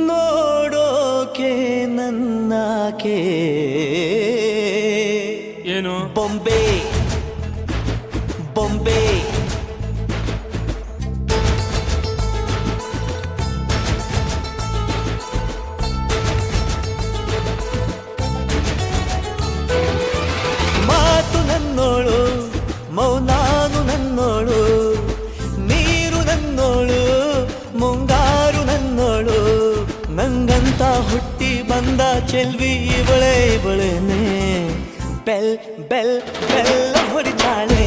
ನೋಡೋಕೆ ನನ್ನಾಕೆ ಏನು ಬೊಂಬೆ ಬೊಂಬೆ ಮಾತು ನನ್ನೋಳು ಮೌನಾನು ನನ್ನೋಳು ನೀರು ನನ್ನೋಳು ಮುಂಗಾರು ನನ್ನೋಳು ನಂಗಂತ ಹುಟ್ಟಿ ಬಂದ ಚೆಲ್ವಿ ಇವಳೇನೆ ಬೆಲ್ ಬೆಲ್ ಬೆಲ್ಲ ಹೊಡಿತಾಳೆ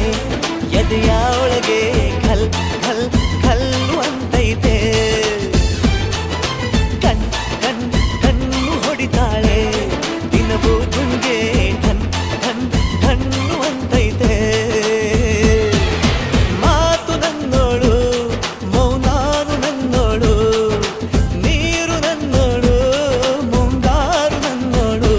ಎದೆಯ ಒಳಗೆ ಘಲ್ ಘಲ್ ಘಲ್ಲು ಅಂತೈತೆ ಕಣ್ ಕಣ್ ಕಣ್ಣು ಹೊಡಿತಾಳೆ ದಿನವೂ ತುಂಗೆ ಧನ್ ಧನ್ ಧಣ್ಣು ಅಂತೈತೆ ಮಾತು ನನ್ನೋಳು ಮೌನಾನು ನನ್ನೋಳು ನೀರು ನನ್ನೋಳು ಮುಂಗಾರು ನನ್ನೋಳು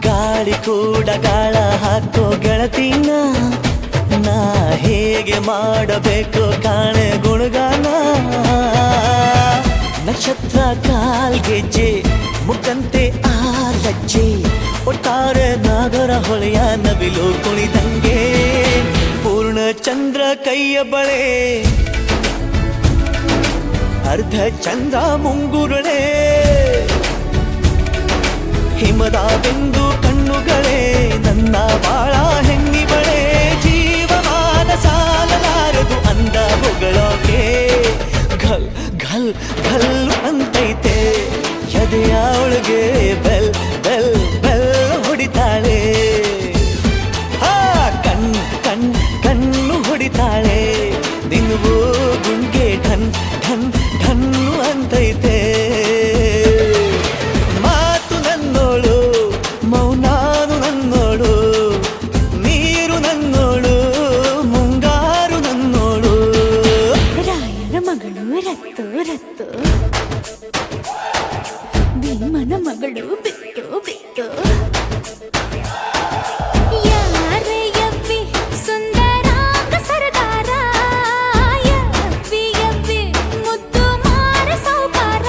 ಗಾಳಿ ಕೂಡ ಗಾಳ ಹಾಕೋ ಗೆಳತಿನ ನಾ ಹೇಗೆ ಮಾಡಬೇಕು ಕಾಣೆ ಗುಣಗಾನ ನಕ್ಷತ್ರ ಕಾಲ್ಗೆಜ್ಜೆ ಮುಖಂತೆ ಆ ಲಜ್ಜೆ ಒಟ್ಟಾರೆ ನಾಗರ ಹೊಳೆಯ ನವಿಲು ಕುಣಿದಂಗೆ ಪೂರ್ಣ ಚಂದ್ರ ಕೈಯ ಬಳೆ ಅರ್ಧ ಚಂದ್ರ ಮುಂಗುರುಳೆ ಹಿಮದ ಬೆಂದು ಕಣ್ಣುಗಳೇ ನನ್ನ ಬಾಳ ಹೆಣ್ಣಿಬಳೆ ಜೀವಮಾನ ಸಾಲಲಾರದು ಅಂದ ಹೊಗಳೋಕೆ ಘಲ್ ಘಲ್ ಘಲ್ಲು ಅಂತೈತೆ ಎದೆಯ ಒಳಗೆ ಬೆಲ್ ಬೆಲ್ ಬೆಲ್ ಹೊಡಿತಾಳೆ ಕಣ್ ಕಣ್ ಕಣ್ಣು ಹೊಡಿತಾಳೆ ದಿನವೂ ಗುಂಗೆ ಢನ್ ಢನ್ ಢನ್ನು ಅಂತೈತೆ ಮಾತು ನನ್ನೋಳು ಮೌನಾನು ನನ್ನೋಳು ನೀರು ನನ್ನೋಳು ಮುಂಗಾರು ನನ್ನೋಳು ರಾಯನ ಮಗಳು ರತ್ತು ರತ್ತು ಭೀಮನ ಮಗಳು ಬಿಟ್ಟು ಬಿಟ್ಟು ಯಾರೇ ಯವ್ವಿ ಸುಂದರಾಂಗ ಸರದಾರ ಯವ್ವಿ ಯವ್ವಿ ಮುದ್ದು ಮಾರ ಸೌಕಾರ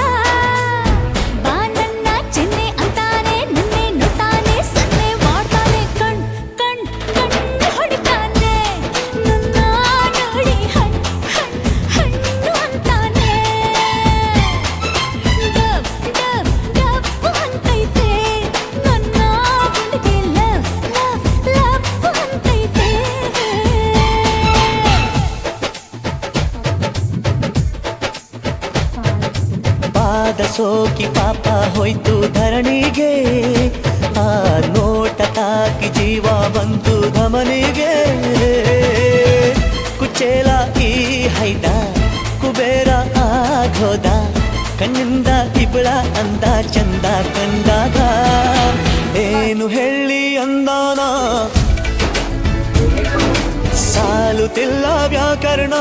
ಬಾ ನನ್ನ ಚೆನ್ನೆ ಅಂತಾನೆ ನಿನ್ನೆ ನೋಡ್ತಾನೆ ಸನ್ನೆ ಮಾಡ್ತಾನೆ ಕಣ್ ಕಣ್ ಕಣ್ಣು ಹೊಡಿತಾನೆ ನನ್ನ ನೋಡಿ ಹಣ್ ಹಣ್ ಹಣ್ಣು ಅಂತಾನೆ ಡಬ್ ಡಬ್ ಡಬ್ ಅಂತೈತೆ ನನ್ನ ಗುಂಡಿಗೆ ಲವ್ ಲವ್ ಲವ್ ಅಂತೈತೆ ಪಾದ ಸೋಕಿ ಪಾಪ ಹೋಯ್ತು ಧರಣಿಗೆ ಆ ನೋಟ ತಾಕಿ ಜೀವ ಬಂತು ಧಮನಿಗೆ ಕುಚೇಲ ಈ ಹೈದ ಕುಬೇರ ಆಗೋದ ಕಣ್ಣಿಂದ ಇಬ್ಬಳ ಅಂದ ಚಂದ ಕಂಡಾಗ ಏನು ಹೇಳಿ ಅಂದಾನ ಸಾಲುತ್ತಿಲ್ಲ ವ್ಯಾಕರಣ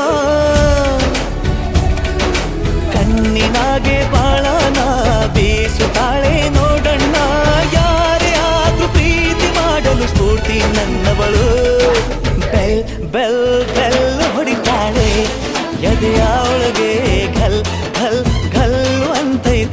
ಕಣ್ಣಿನಾಗೆ ಬಾಳನ ಬೀಸುತ್ತಾಳೆ ನೋಡಣ್ಣ ಯಾರೇ ಆದ್ರೂ ಪ್ರೀತಿ ಮಾಡಲು ಸ್ಫೂರ್ತಿ ನನ್ನವಳು ಬೆಲ್ ಬೆಲ್ ಬೆಲ್ ಹೊಡಿತಾಳೆ ಎದೆಯ ಒಳಗೆ ಘಲ್